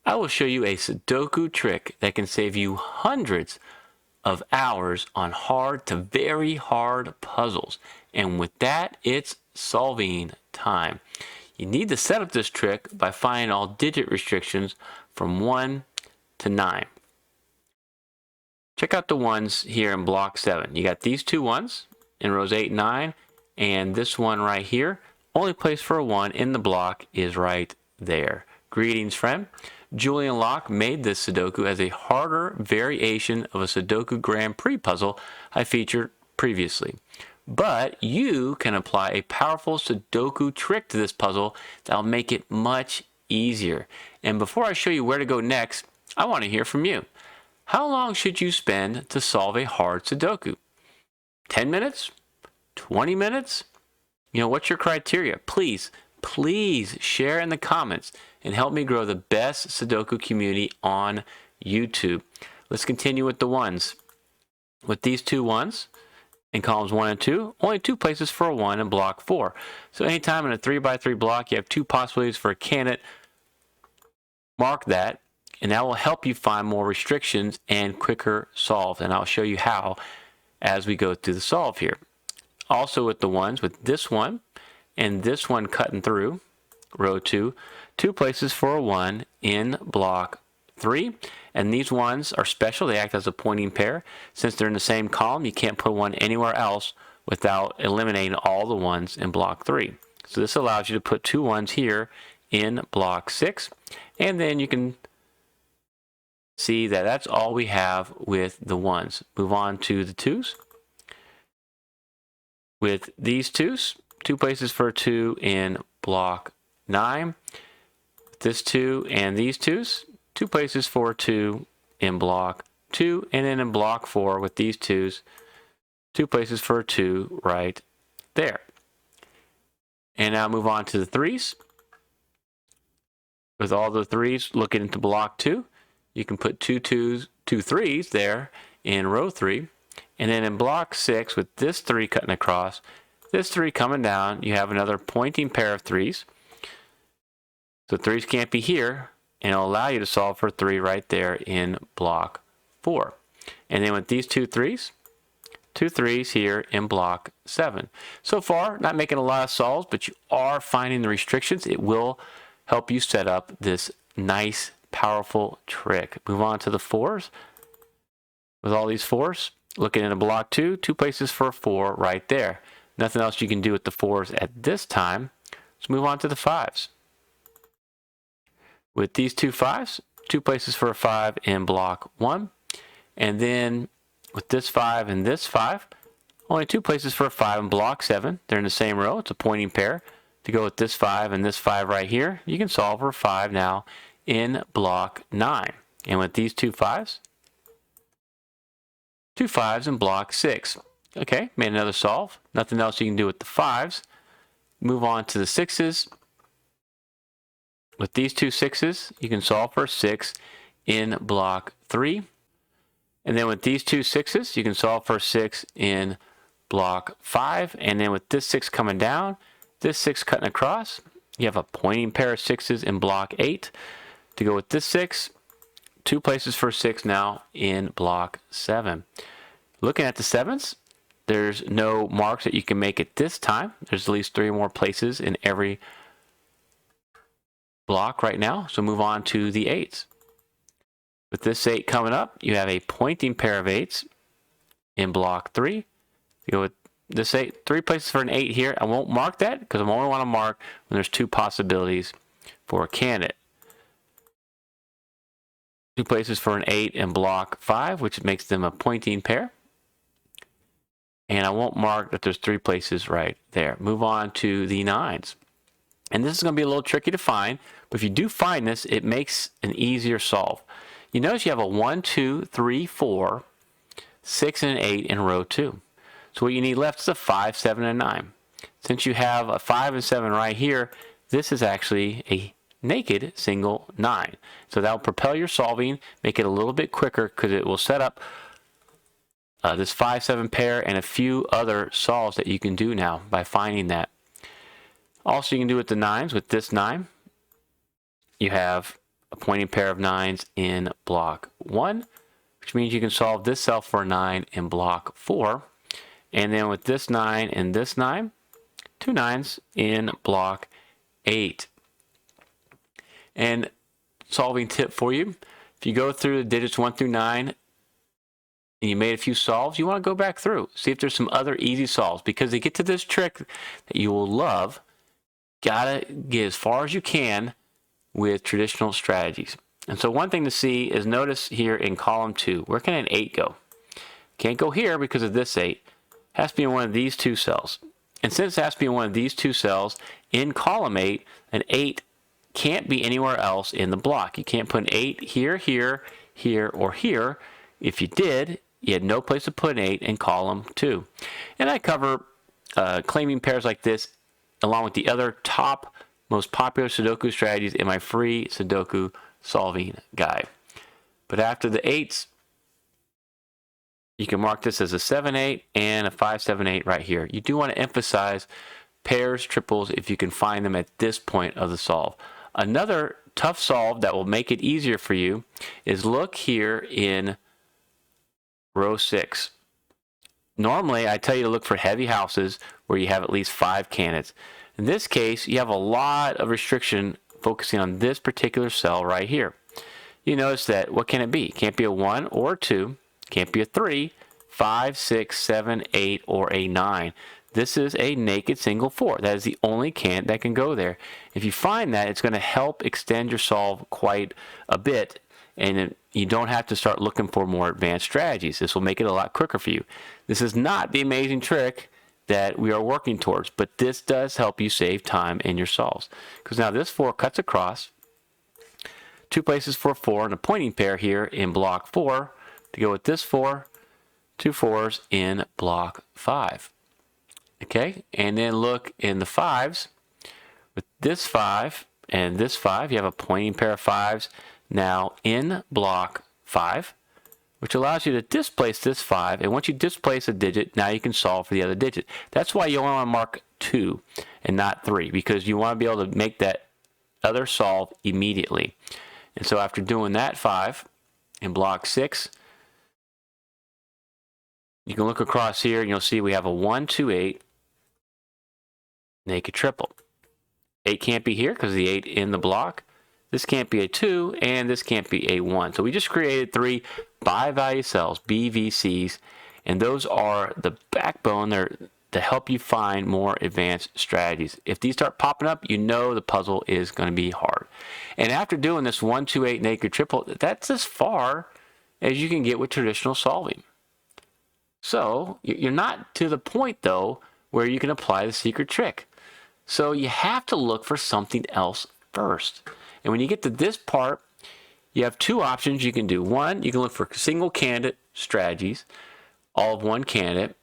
I will show you a Sudoku trick that can save you hundreds of hours on hard to very hard puzzles. And with that, it's solving time. You need to set up this trick by finding all digit restrictions from 1 to 9. Check out the ones here in block 7. You got these two ones in rows 8 and 9, and this one right here. Only place for a 1 in the block is right there. Greetings, friend. Julian Locke made this Sudoku as a harder variation of a Sudoku Grand Prix puzzle I featured previously. But you can apply a powerful Sudoku trick to this puzzle that'll make it much easier. And before I show you where to go next, I want to hear from you. How long should you spend to solve a hard Sudoku? 10 minutes? 20 minutes? You know, what's your criteria? Please share in the comments and help me grow the best Sudoku community on YouTube. Let's continue with the ones. With these two ones in columns 1 and 2, only 2 places for a 1 in block 4. So anytime in a 3x3 block you have 2 possibilities for a candidate, mark that, and that will help you find more restrictions and quicker solve. And I'll show you how as we go through the solve here. Also with the ones, with this one and this one cutting through row 2, 2 places for a 1 in block 3. And these ones are special. They act as a pointing pair. Since they're in the same column, you can't put one anywhere else without eliminating all the ones in block 3. So this allows you to put 2 ones here in block 6. And then you can see that that's all we have with the ones. Move on to the 2s. With these 2s, 2 places for a 2 in block 9. This 2 and these 2s, 2 places for 2 in block 2, and then in block 4 with these 2s, 2 places for a 2 right there. And now move on to the 3s. With all the 3s looking into block 2, you can put 2 3s there in row 3. And then in block 6 with this 3 cutting across, this 3 coming down, you have another pointing pair of 3s. So 3s can't be here, and it'll allow you to solve for 3 right there in block 4. And then with these 2 3s, 2 3s here in block 7. So far, not making a lot of solves, but you are finding the restrictions. It will help you set up this nice, powerful trick. Move on to the 4s. With all these 4s, looking into block 2, 2 places for a 4 right there. Nothing else you can do with the 4s at this time. Let's move on to the 5s. With these 2 5s, 2 places for a 5 in block 1. And then with this 5 and this 5, only 2 places for a 5 in block 7. They're in the same row. It's a pointing pair. To go with this 5 and this 5 right here, you can solve for 5 now in block 9. And with these 2 5s, 2 5s in block 6. Okay, made another solve. Nothing else you can do with the 5s. Move on to the 6s. With these 2 6s, you can solve for 6 in block 3. And then with these 2 6s, you can solve for 6 in block 5. And then with this 6 coming down, this 6 cutting across, you have a pointing pair of 6s in block 8. To go with this 6, 2 places for 6 now in block 7. Looking at the 7s, there's no marks that you can make at this time. There's at least 3 more places in every block right now. So move on to the 8s. With this 8 coming up, you have a pointing pair of 8s in block 3. You go with this 8, 3 places for an 8 here. I won't mark that because I only want to mark when there's 2 possibilities for a candidate. 2 places for an 8 in block 5, which makes them a pointing pair. And I won't mark that there's 3 places right there. Move on to the 9s. And this is going to be a little tricky to find, but if you do find this, it makes an easier solve. You notice you have a 1, 2, 3, 4, 6, and an 8 in row 2. So what you need left is a 5, 7, and 9. Since you have a 5 and 7 right here, this is actually a naked single 9. So that will propel your solving, make it a little bit quicker because it will set up this 5, 7 pair and a few other solves that you can do now by finding that. Also, you can do with the 9s. With this 9, you have a pointing pair of 9s in block 1, which means you can solve this cell for a 9 in block 4. And then with this 9 and this 9, 2 9s in block 8. And solving tip for you, if you go through the digits 1 through 9 and you made a few solves, you want to go back through, see if there's some other easy solves, because to get to this trick that you will love, gotta get as far as you can with traditional strategies. And so one thing to see is, notice here in column 2, where can an 8 go? Can't go here because of this 8. Has to be in one of these two cells. And since it has to be in one of these two cells, in column 8, an 8 can't be anywhere else in the block. You can't put an 8 here, here, here, or here. If you did, you had no place to put an 8 in column 2. And I cover claiming pairs like this along with the other top most popular Sudoku strategies in my free Sudoku solving guide. But after the 8s, you can mark this as a 7-8 and a 5-7-8 right here. You do want to emphasize pairs, triples, if you can find them at this point of the solve. Another tough solve that will make it easier for you is look here in row 6. Normally, I tell you to look for heavy houses where you have at least 5 candidates. In this case, you have a lot of restriction focusing on this particular cell right here. You notice that, what can it be? It can't be a 1 or a 2. Can't be a 3, 5, 6, 7, 8, or a 9. This is a naked single 4. That is the only candidate that can go there. If you find that, it's going to help extend your solve quite a bit, and you don't have to start looking for more advanced strategies. This will make it a lot quicker for you. This is not the amazing trick that we are working towards, but this does help you save time in your solves. Because now this 4 cuts across, 2 places for a 4 and a pointing pair here in block 4 to go with this 4, 2 4s in block 5. Okay, and then look in the 5s. With this 5 and this 5, you have a pointing pair of 5s now in block 5, which allows you to displace this 5. And once you displace a digit, now you can solve for the other digit. That's why you only want to mark 2 and not 3, because you want to be able to make that other solve immediately. And so after doing that 5 in block 6, you can look across here and you'll see we have a 1, 2, 8 naked triple. 8 can't be here because the 8 in the block. This can't be a 2, and this can't be a 1. So we just created 3 bi-value cells, BVCs, and those are the backbone there to help you find more advanced strategies. If these start popping up, you know the puzzle is going to be hard. And after doing this 1, 2, 8 naked triple, that's as far as you can get with traditional solving. So you're not to the point, though, where you can apply the secret trick. So you have to look for something else first. And when you get to this part, you have 2 options you can do. One, you can look for single candidate strategies, all of one candidate,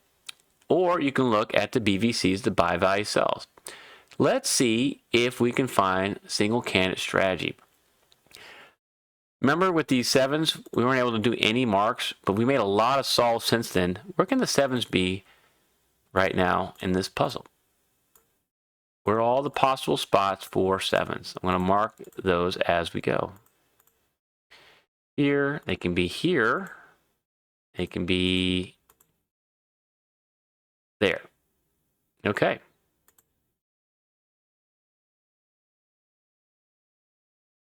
or you can look at the BVCs, the bi-value cells. Let's see if we can find single candidate strategy. Remember with these 7s, we weren't able to do any marks, but we made a lot of solves since then. Where can the 7s be right now in this puzzle? Where are all the possible spots for 7s? I'm going to mark those as we go. Here, they can be here. They can be there. Okay.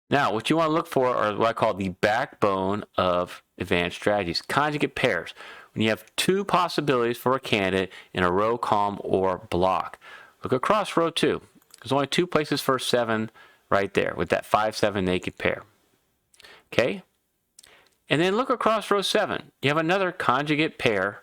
Now, what you want to look for are what I call the backbone of advanced strategies, conjugate pairs. When you have 2 possibilities for a candidate in a row, column, or block. Look across row 2. There's only 2 places for 7 right there with that 5, 7 naked pair. Okay? And then look across row 7. You have another conjugate pair.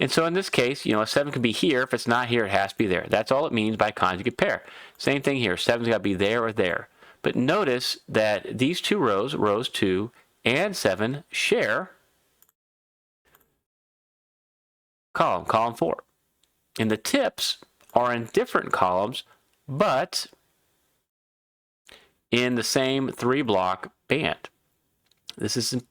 And so in this case, a 7 could be here. If it's not here, it has to be there. That's all it means by conjugate pair. Same thing here. 7's got to be there or there. But notice that these 2 rows, rows 2 and 7, share column 4. And the tips are in different columns, but in the same 3-block band. This is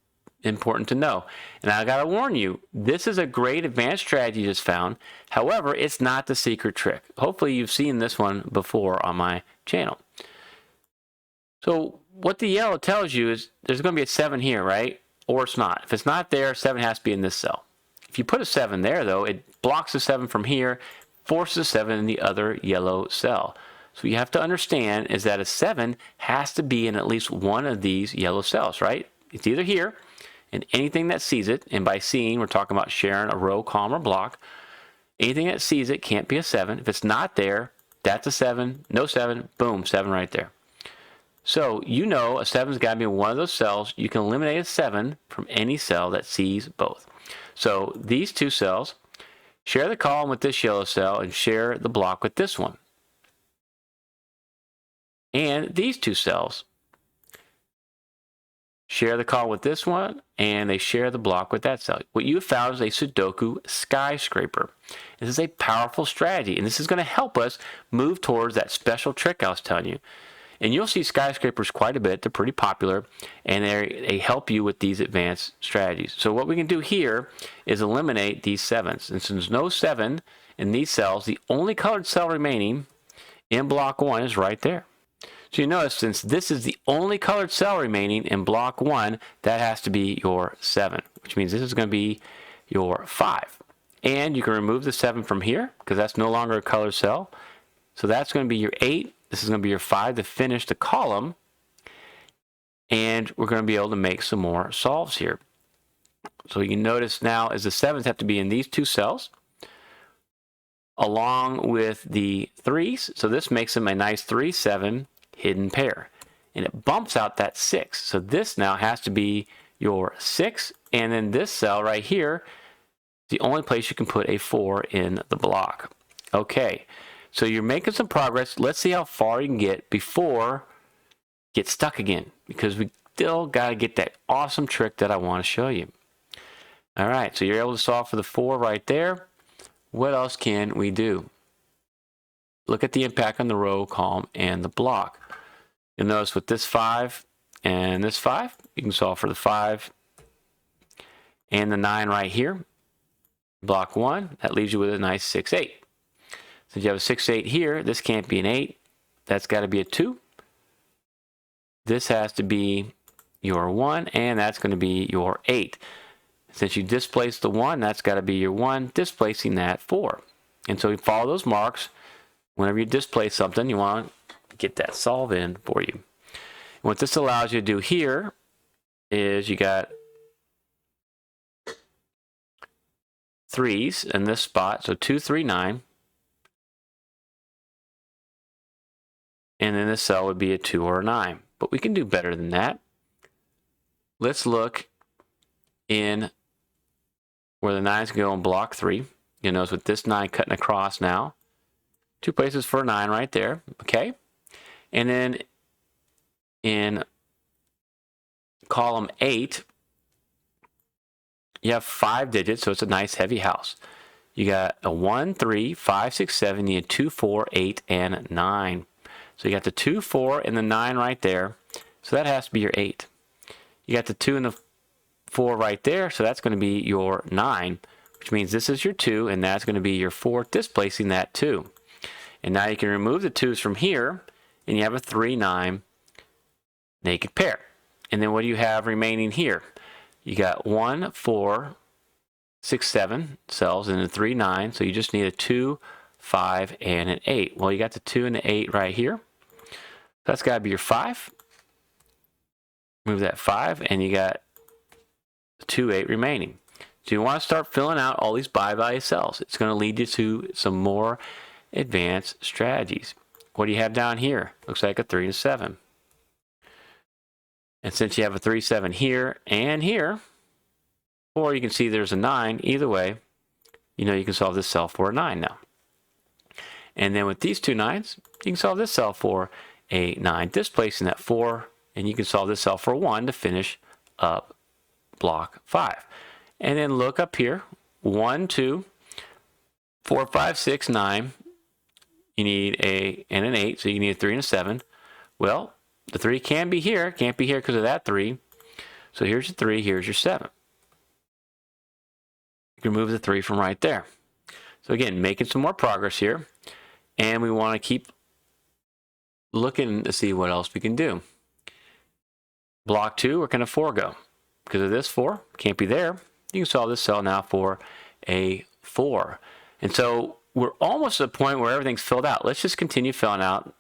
important to know. And I got to warn you, this is a great advanced strategy you just found. However, it's not the secret trick. Hopefully you've seen this one before on my channel. So what the yellow tells you is there's going to be a 7 here, right? Or it's not. If it's not there, 7 has to be in this cell. If you put a 7 there, though, it blocks the 7 from here, forces a 7 in the other yellow cell. So what you have to understand is that a 7 has to be in at least one of these yellow cells, right? It's either here, and anything that sees it, and by seeing, we're talking about sharing a row, column, or block. Anything that sees it can't be a 7. If it's not there, that's a 7. No 7, boom, 7 right there. So you know a 7's got to be in one of those cells. You can eliminate a 7 from any cell that sees both. So these two cells, share the column with this yellow cell and share the block with this one. And these two cells share the column with this one, and they share the block with that cell. What you have found is a Sudoku skyscraper. This is a powerful strategy, and this is going to help us move towards that special trick I was telling you. And you'll see skyscrapers quite a bit. They're pretty popular, and they help you with these advanced strategies. So what we can do here is eliminate these 7s. And since there's no 7 in these cells, the only colored cell remaining in block 1 is right there. So you notice, since this is the only colored cell remaining in block 1, that has to be your 7, which means this is going to be your 5. And you can remove the 7 from here, because that's no longer a colored cell. So that's going to be your 8. This is going to be your 5 to finish the column. And we're going to be able to make some more solves here. So you can notice now is the 7s have to be in these two cells, along with the 3s. So this makes them a nice 3-7 hidden pair. And it bumps out that 6. So this now has to be your 6. And then this cell right here, the only place you can put a 4 in the block. Okay, so you're making some progress. Let's see how far you can get before you get stuck again, because we still got to get that awesome trick that I want to show you. All right, so you're able to solve for the 4 right there. What else can we do? Look at the impact on the row, column, and the block. You'll notice with this 5 and this 5, you can solve for the 5 and the 9 right here. Block 1, that leaves you with a nice 6-8. Since you have a 6-8 here, this can't be an 8. That's got to be a 2. This has to be your 1, and that's going to be your 8. Since you displaced the 1, that's got to be your 1, displacing that 4. And so you follow those marks. Whenever you displace something, you want to get that solve in for you. And what this allows you to do here is you got 3s in this spot, so 2, 3, 9. And then this cell would be a 2 or a 9. But we can do better than that. Let's look in where the 9s can go in block 3. You'll notice with this 9 cutting across now, 2 places for a 9 right there, okay? And then in column 8, you have 5 digits, so it's a nice heavy house. You got a 1, 3, 5, 6, 7, you need 2, 4, 8, and 9. So you got the 2, 4, and the 9 right there, so that has to be your 8. You got the 2 and the 4 right there, so that's going to be your 9, which means this is your 2, and that's going to be your 4, displacing that 2. And now you can remove the 2's from here, and you have a 3, 9 naked pair. And then what do you have remaining here? You got 1, 4, 6, 7 cells, and a 3, 9, so you just need a 2, 5, and an 8. Well, you got the 2 and the 8 right here. That's got to be your 5. Move that 5, and you got 2, 8 remaining. So you want to start filling out all these by-value cells. It's going to lead you to some more advanced strategies. What do you have down here? Looks like a 3 and a 7. And since you have a 3, 7 here and here, or you can see there's a 9, either way, you know you can solve this cell for a 9 now. And then with these two 9s, you can solve this cell for a 9, displacing that 4, and you can solve this cell for a 1 to finish up block 5. And then look up here, 1, 2, 4, 5, 6, 9. You need a and an 8, so you need a 3 and a 7. Well, the 3 can be here, can't be here because of that 3. So here's your 3, here's your 7. You can remove the 3 from right there. So again, making some more progress here. And we want to keep looking to see what else we can do. block 2, where can a 4 go? Because of this 4, can't be there. You can solve this cell now for a 4. And so we're almost at the point where everything's filled out. Let's just continue filling out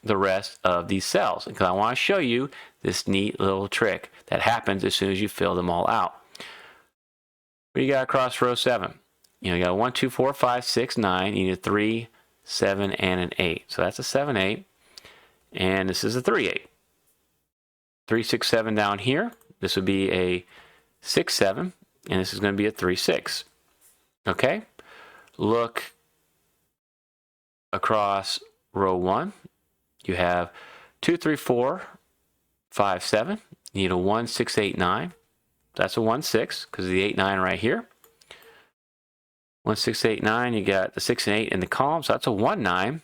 the rest of these cells, because I want to show you this neat little trick that happens as soon as you fill them all out. What do you got across row 7? You got a 1, 2, 4, 5, 6, 9. You need a 3, 7, and an 8. So that's a 7, 8. And this is a 3, 8. 3, 6, 7 down here. This would be a 6, 7. And this is going to be a 3, 6. Okay? Look across row 1. You have 2, 3, 4, 5, 7. You need a 1, 6, 8, 9. That's a 1, 6 because of the 8, 9 right here. 1, 6, 8, 9. You got the 6 and 8 in the column, so that's a 1, 9.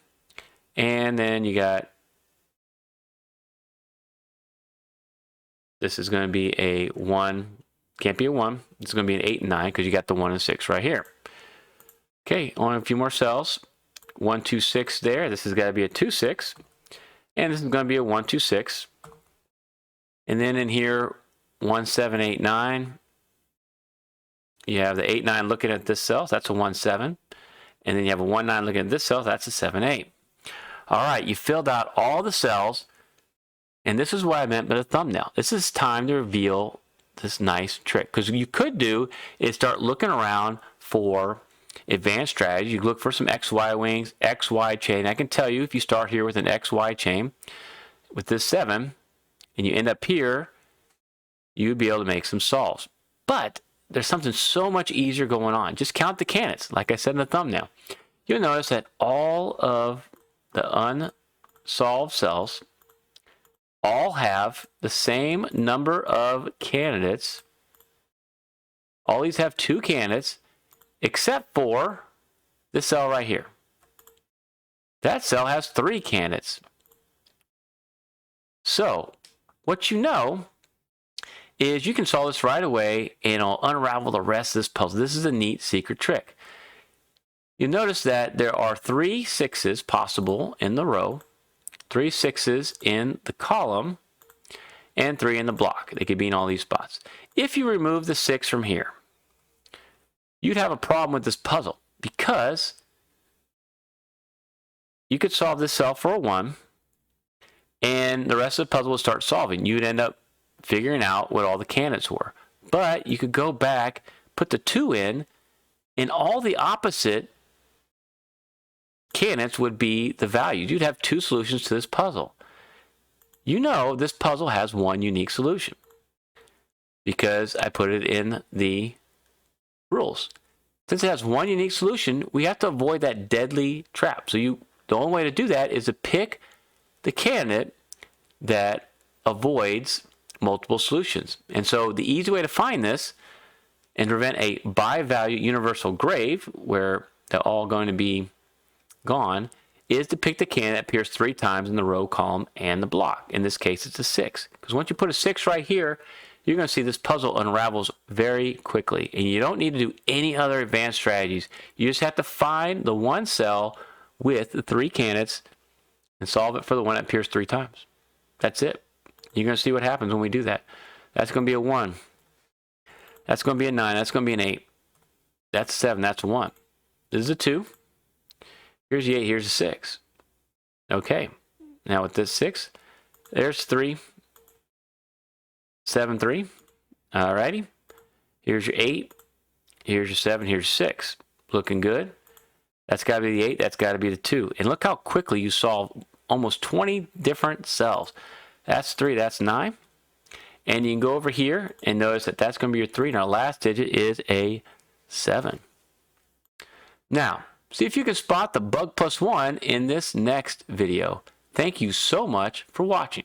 And then you got, this is going to be a 1. Can't be a 1. It's going to be an 8 and 9 because you got the 1 and 6 right here. Okay, on a few more cells. 1, 2, 6 there. This has got to be a 2, 6. And this is going to be a 1, 2, 6. And then in here, 1, 7, 8, 9. You have the 8, 9 looking at this cell. So that's a 1, 7. And then you have a 1, 9 looking at this cell. That's a 7, 8. All right, you filled out all the cells. And this is what I meant by the thumbnail. This is time to reveal this nice trick. Because what you could do is start looking around for advanced strategy. You look for some XY wings, XY chain. I can tell you if you start here with an XY chain with this 7 and you end up here, you'd be able to make some solves. But there's something so much easier going on. Just count the candidates, like I said in the thumbnail. You'll notice that all of the unsolved cells all have the same number of candidates. All these have 2 candidates, except for this cell right here. That cell has 3 candidates. So, what you know is you can solve this right away and it'll unravel the rest of this puzzle. This is a neat secret trick. You'll notice that there are 3 6s possible in the row, 3 6s in the column, and 3 in the block. They could be in all these spots. If you remove the 6 from here, you'd have a problem with this puzzle because you could solve this cell for a 1 and the rest of the puzzle would start solving. You'd end up figuring out what all the candidates were. But you could go back, put the 2 in, and all the opposite candidates would be the values. You'd have 2 solutions to this puzzle. You know this puzzle has 1 unique solution because I put it in the rules. Since it has 1 unique solution, we have to avoid that deadly trap. So the only way to do that is to pick the candidate that avoids multiple solutions. And so the easy way to find this and prevent a bi-value universal grave where they're all going to be gone is to pick the candidate that appears 3 times in the row, column, and the block. In this case, it's a 6. Because once you put a 6 right here, you're going to see this puzzle unravels very quickly. And you don't need to do any other advanced strategies. You just have to find the 1 cell with the 3 candidates and solve it for the one that appears 3 times. That's it. You're going to see what happens when we do that. That's going to be a 1. That's going to be a 9. That's going to be an 8. That's a 7. That's a 1. This is a 2. Here's the 8. Here's a 6. Okay. Now with this 6, there's 3. 7, 3. Alrighty. Here's your 8. Here's your 7. Here's your 6. Looking good. That's got to be the 8. That's got to be the 2. And look how quickly you solve almost 20 different cells. That's 3. That's 9. And you can go over here and notice that that's going to be your 3. And our last digit is a 7. Now, see if you can spot the bug plus 1 in this next video. Thank you so much for watching.